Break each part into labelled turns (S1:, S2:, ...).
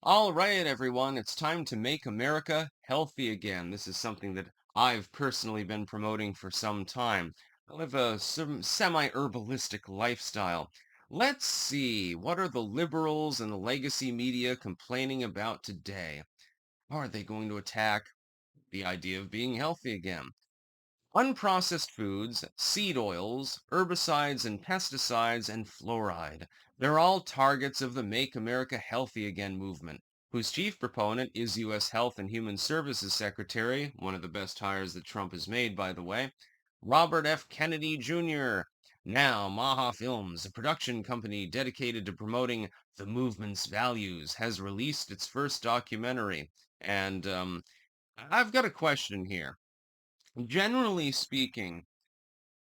S1: All right, everyone, it's time to make America healthy again. This is something that I've personally been promoting for some time. I live a semi-herbalistic lifestyle. Let's see, what are the liberals and the legacy media complaining about today? How are they going to attack the idea of being healthy again? Unprocessed foods, seed oils, herbicides and pesticides, and fluoride. They're all targets of the Make America Healthy Again movement, whose chief proponent is U.S. Health and Human Services Secretary, one of the best hires that Trump has made, by the way, Robert F. Kennedy Jr. Now, MAHA Films, a production company dedicated to promoting the movement's values, has released its first documentary. And I've got a question here. Generally speaking,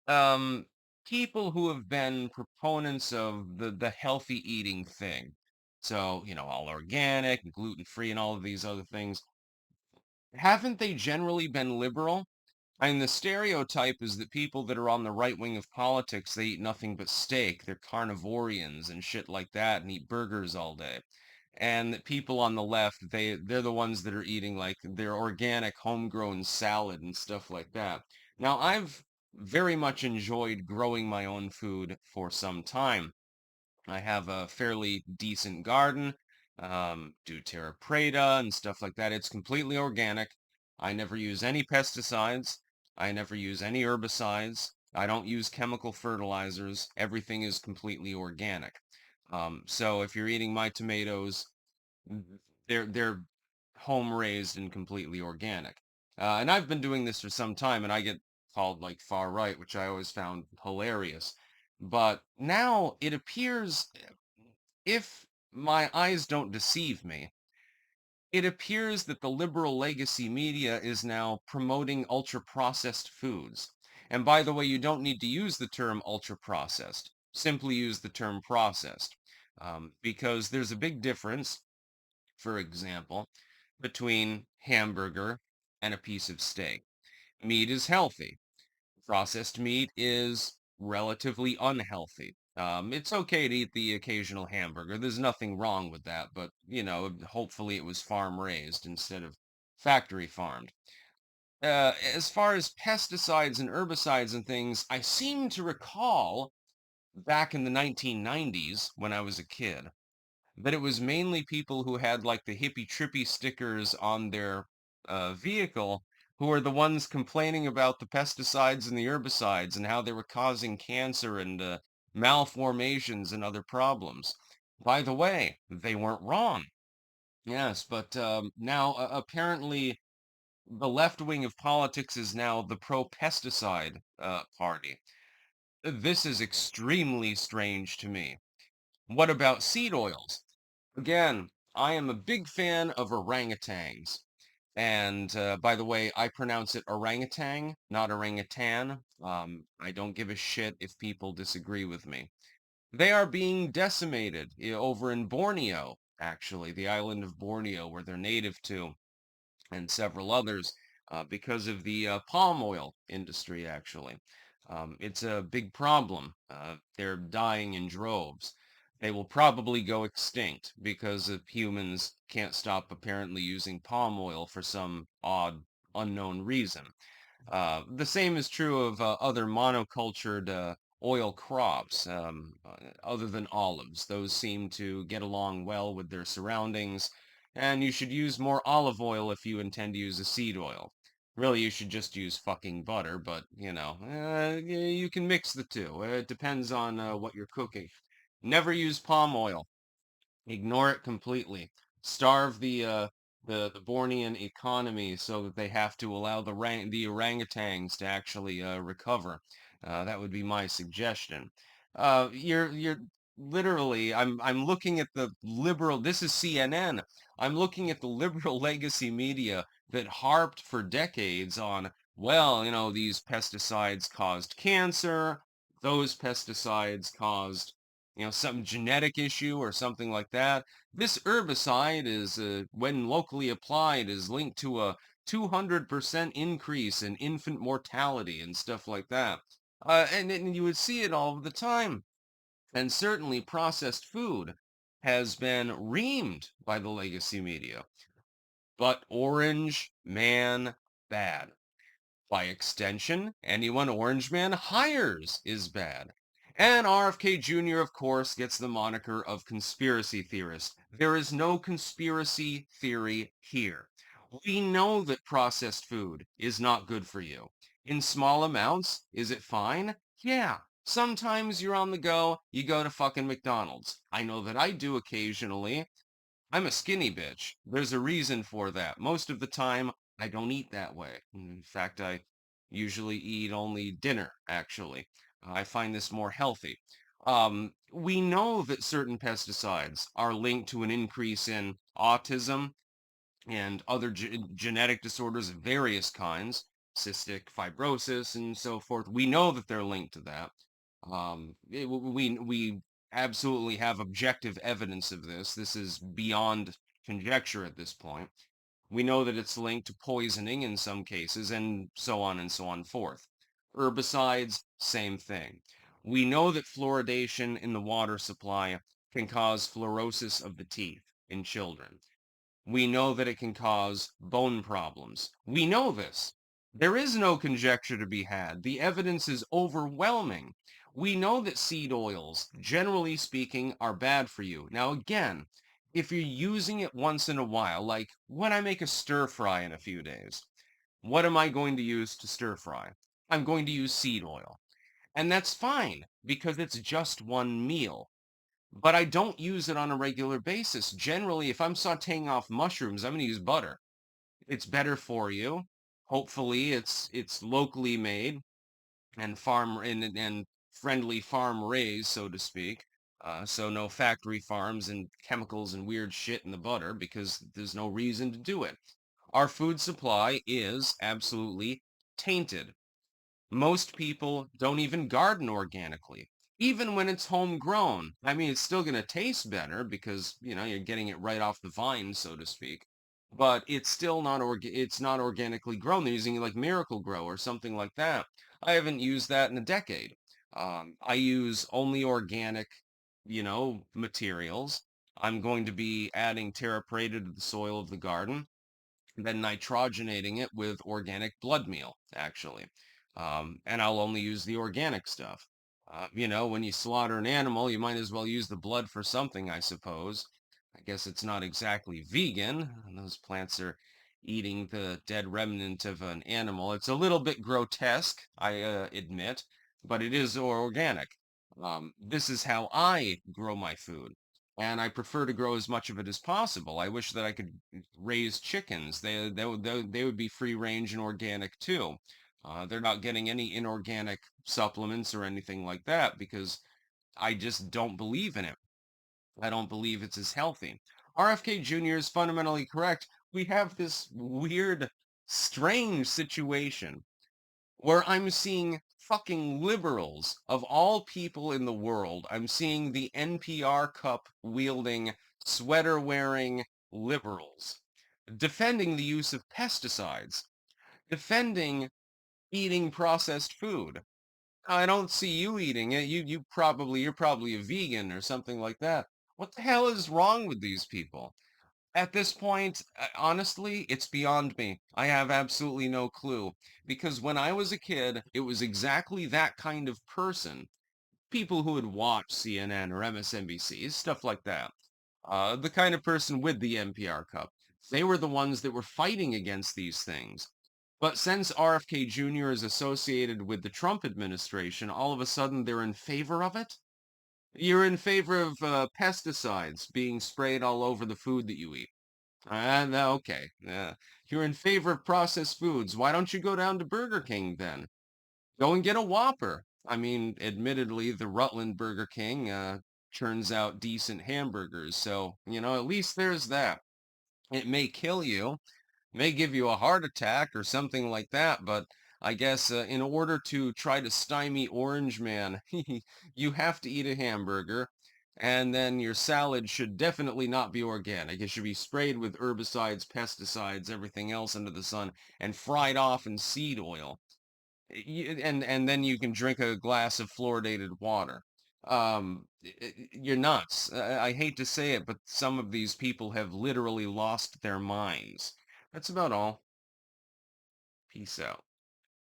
S1: um, people who have been proponents of the healthy eating thing, so, all organic, gluten-free, and all of these other things, haven't they generally been liberal? And the stereotype is that people that are on the right wing of politics, they eat nothing but steak. They're carnivorians and shit like that and eat burgers all day. And that people on the left, they're the ones that are eating like their organic homegrown salad and stuff like that. Now, I've very much enjoyed growing my own food for some time. I have a fairly decent garden, do terra preta and stuff like that. It's completely organic. I never use any pesticides. I never use any herbicides. I don't use chemical fertilizers. Everything is completely organic. So if you're eating my tomatoes, they're home raised and completely organic. And I've been doing this for some time, and I get called like far right, which I always found hilarious. But now it appears, if my eyes don't deceive me, it appears that the liberal legacy media is now promoting ultra-processed foods. And by the way, you don't need to use the term ultra-processed. Simply use the term processed. Because there's a big difference, for example, between hamburger and a piece of steak. Meat is healthy. Processed meat is relatively unhealthy. It's okay to eat the occasional hamburger. There's nothing wrong with that, but, hopefully it was farm raised instead of factory farmed. As far as pesticides and herbicides and things, I seem to recall back in the 1990s when I was a kid that it was mainly people who had like the hippie trippy stickers on their vehicle who were the ones complaining about the pesticides and the herbicides and how they were causing cancer and malformations and other problems. By the way, they weren't wrong. Yes, but now apparently the left wing of politics is now the pro-pesticide party. This is extremely strange to me. What about seed oils? Again, I am a big fan of orangutans. And by the way, I pronounce it orangutan, not orangutan. I don't give a shit if people disagree with me. They are being decimated over in Borneo, actually, the island of Borneo, where they're native to, and several others, because of the palm oil industry, actually. It's a big problem. They're dying in droves. They will probably go extinct because of humans can't stop apparently using palm oil for some odd, unknown reason. The same is true of other monocultured oil crops, other than olives. Those seem to get along well with their surroundings, and you should use more olive oil if you intend to use a seed oil. Really, you should just use fucking butter, but, you can mix the two. It depends on what you're cooking. Never use palm oil. Ignore it completely. Starve the Bornean economy so that they have to allow the orangutans to actually recover. That would be my suggestion. You're literally I'm looking at the liberal. This is CNN. I'm looking at the liberal legacy media that harped for decades on, well, these pesticides caused cancer. Those pesticides caused some genetic issue or something like that. This herbicide is, when locally applied, is linked to a 200% increase in infant mortality and stuff like that. And you would see it all the time. And certainly processed food. has been reamed by the legacy media. But orange man bad. By extension, anyone Orange Man hires is bad. And RFK Jr., of course, gets the moniker of conspiracy theorist. There is no conspiracy theory here. We know that processed food is not good for you. In small amounts, is it fine? Yeah. Sometimes you're on the go, you go to fucking McDonald's. I know that I do occasionally. I'm a skinny bitch. There's a reason for that. Most of the time, I don't eat that way. In fact, I usually eat only dinner, actually. I find this more healthy. We know that certain pesticides are linked to an increase in autism and other genetic disorders of various kinds, cystic fibrosis and so forth. We know that they're linked to that. We absolutely have objective evidence of this. This is beyond conjecture at this point. We know that it's linked to poisoning in some cases, and so on forth. Herbicides, same thing. We know that fluoridation in the water supply can cause fluorosis of the teeth in children. We know that it can cause bone problems. We know this. There is no conjecture to be had. The evidence is overwhelming. We know that seed oils, generally speaking, are bad for you. Now, again, if you're using it once in a while, like when I make a stir fry in a few days, what am I going to use to stir fry? I'm going to use seed oil. And that's fine because it's just one meal, but I don't use it on a regular basis. Generally, if I'm sautéing off mushrooms, I'm going to use butter. It's better for you. Hopefully, it's locally made and and friendly farm raised, so to speak. So no factory farms and chemicals and weird shit in the butter because there's no reason to do it. Our food supply is absolutely tainted. Most people don't even garden organically, even when it's homegrown. I mean, it's still going to taste better because, you're getting it right off the vine, so to speak. But it's still it's not organically grown. They're using like Miracle Grow or something like that. I haven't used that in a decade. I use only organic, materials. I'm going to be adding terra preta to the soil of the garden, then nitrogenating it with organic blood meal, actually. And I'll only use the organic stuff. When you slaughter an animal, you might as well use the blood for something, I suppose. I guess it's not exactly vegan. Those plants are eating the dead remnant of an animal. It's a little bit grotesque, I admit, but it is organic. This is how I grow my food, and I prefer to grow as much of it as possible. I wish that I could raise chickens. They would be free range and organic too. They're not getting any inorganic supplements or anything like that because I just don't believe in it. I don't believe it's as healthy. RFK Jr. is fundamentally correct. We have this weird, strange situation where I'm seeing fucking liberals of all people in the world. I'm seeing the NPR cup wielding, sweater wearing liberals defending the use of pesticides, defending eating processed food. I don't see you eating it. You're probably a vegan or something like that. What the hell is wrong with these people? At this point, honestly, it's beyond me. I have absolutely no clue. Because when I was a kid, it was exactly that kind of person. People who would watch CNN or MSNBC, stuff like that. The kind of person with the NPR cup. They were the ones that were fighting against these things. But since RFK Jr. is associated with the Trump administration, all of a sudden they're in favor of it? You're in favor of pesticides being sprayed all over the food that you eat. No, okay. You're in favor of processed foods. Why don't you go down to Burger King then? Go and get a Whopper. I mean, admittedly, the Rutland Burger King churns out decent hamburgers. So, at least there's that. It may kill you, may give you a heart attack or something like that, but I guess in order to try to stymie Orange Man, you have to eat a hamburger, and then your salad should definitely not be organic. It should be sprayed with herbicides, pesticides, everything else under the sun, and fried off in seed oil. And then you can drink a glass of fluoridated water. You're nuts. I hate to say it, but some of these people have literally lost their minds. That's about all. Peace out.